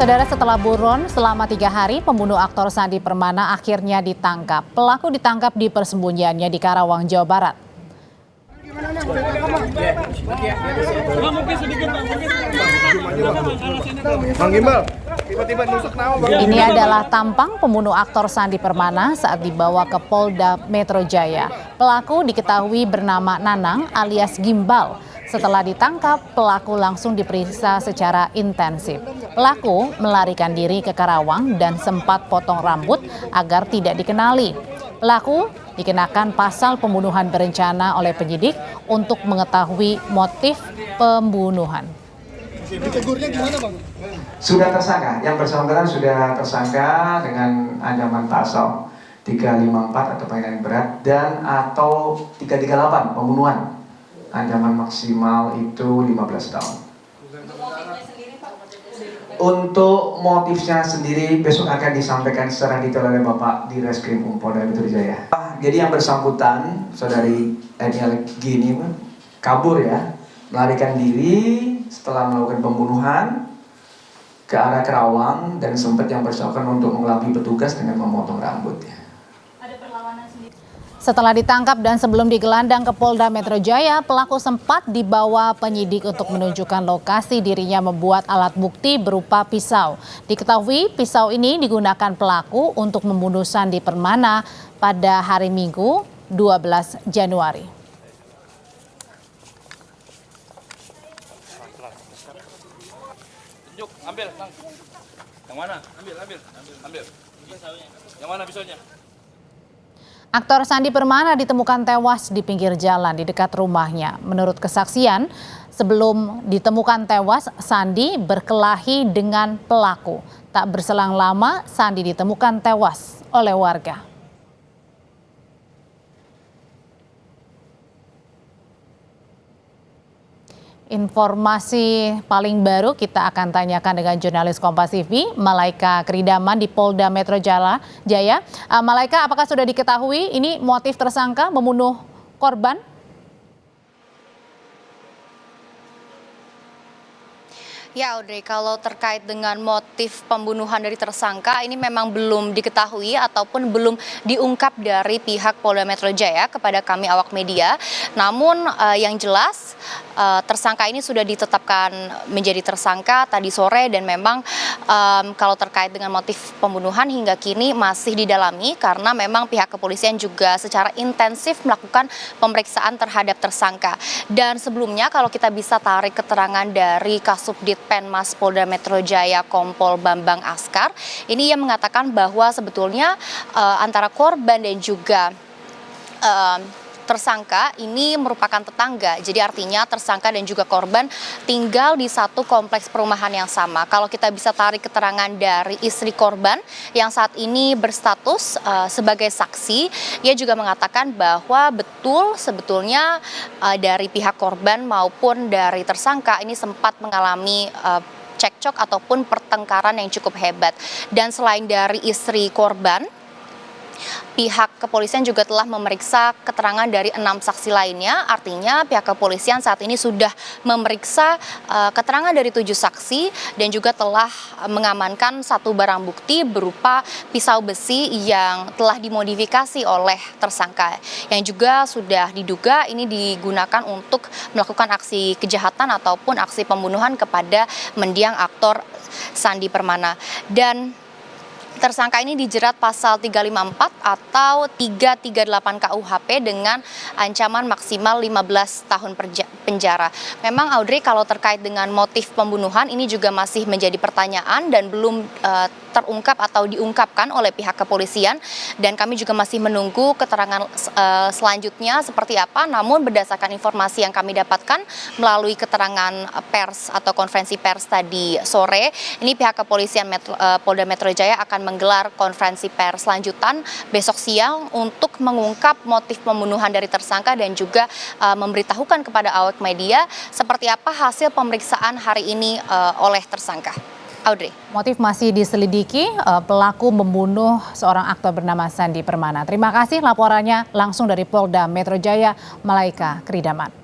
Saudara, setelah buron selama 3 hari, pembunuh aktor Sandi Permana akhirnya ditangkap. Pelaku ditangkap di persembunyiannya di Karawang, Jawa Barat. Ini adalah tampang pembunuh aktor Sandi Permana saat dibawa ke Polda Metro Jaya. Pelaku diketahui bernama Nanang alias Gimbal. Setelah ditangkap, pelaku langsung diperiksa secara intensif. Pelaku melarikan diri ke Karawang dan sempat potong rambut agar tidak dikenali. Pelaku dikenakan pasal pembunuhan berencana oleh penyidik untuk mengetahui motif pembunuhan. Ditegurnya gimana, Bang? Sudah tersangka, yang bersangkutan sudah tersangka dengan ancaman pasal 354 atau pidana berat dan atau 338 pembunuhan. Ancaman maksimal itu 15 tahun. Untuk motifnya sendiri besok akan disampaikan secara detail oleh Bapak di Reskrim Polda Metro Jaya. Jadi yang bersangkutan, saudari NL Gini kabur ya, melarikan diri setelah melakukan pembunuhan ke arah Karawang dan sempat yang bersangkutan untuk mengelabui petugas dengan memotong rambutnya. Setelah ditangkap dan sebelum digelandang ke Polda Metro Jaya, pelaku sempat dibawa penyidik untuk menunjukkan lokasi dirinya membuat alat bukti berupa pisau. Diketahui pisau ini digunakan pelaku untuk membunuh Sandi Permana pada hari Minggu 12 Januari. Tunjuk, ambil, yang mana? Ambil. Yang mana pisaunya? Aktor Sandi Permana ditemukan tewas di pinggir jalan di dekat rumahnya. Menurut kesaksian, sebelum ditemukan tewas, Sandi berkelahi dengan pelaku. Tak berselang lama, Sandi ditemukan tewas oleh warga. Informasi paling baru kita akan tanyakan dengan jurnalis Kompas TV, Malaika Kridaman di Polda Metro Jaya. Malaika, apakah sudah diketahui ini motif tersangka membunuh korban? Ya Audrey, kalau terkait dengan motif pembunuhan dari tersangka ini memang belum diketahui ataupun belum diungkap dari pihak Polda Metro Jaya kepada kami awak media. Namun yang jelas tersangka ini sudah ditetapkan menjadi tersangka tadi sore dan memang kalau terkait dengan motif pembunuhan hingga kini masih didalami karena memang pihak kepolisian juga secara intensif melakukan pemeriksaan terhadap tersangka. Dan sebelumnya kalau kita bisa tarik keterangan dari Kasubdit Penmas Polda Metro Jaya Kompol Bambang Askar, ini ia mengatakan bahwa sebetulnya antara korban dan juga tersangka ini merupakan tetangga. Jadi artinya tersangka dan juga korban tinggal di satu kompleks perumahan yang sama. Kalau kita bisa tarik keterangan dari istri korban yang saat ini berstatus sebagai saksi, ia juga mengatakan bahwa betul sebetulnya dari pihak korban maupun dari tersangka ini sempat mengalami cekcok ataupun pertengkaran yang cukup hebat. Dan selain dari istri korban, pihak kepolisian juga telah memeriksa keterangan dari 6 saksi lainnya. Artinya pihak kepolisian saat ini sudah memeriksa keterangan dari 7 saksi dan juga telah mengamankan satu barang bukti berupa pisau besi yang telah dimodifikasi oleh tersangka, yang juga sudah diduga ini digunakan untuk melakukan aksi kejahatan ataupun aksi pembunuhan kepada mendiang aktor Sandi Permana. Dan tersangka ini dijerat pasal 354 atau 338 KUHP dengan ancaman maksimal 15 tahun penjara. Memang Audrey, kalau terkait dengan motif pembunuhan ini juga masih menjadi pertanyaan dan belum terungkap atau diungkapkan oleh pihak kepolisian, dan kami juga masih menunggu keterangan selanjutnya seperti apa. Namun berdasarkan informasi yang kami dapatkan melalui keterangan pers atau konferensi pers tadi sore, ini pihak kepolisian Polda Metro Jaya akan menggelar konferensi pers lanjutan besok siang untuk mengungkap motif pembunuhan dari tersangka dan juga memberitahukan kepada awak media seperti apa hasil pemeriksaan hari ini oleh tersangka. Audrey. Motif masih diselidiki, pelaku membunuh seorang aktor bernama Sandi Permana. Terima kasih laporannya langsung dari Polda Metro Jaya, Malaika Kridaman.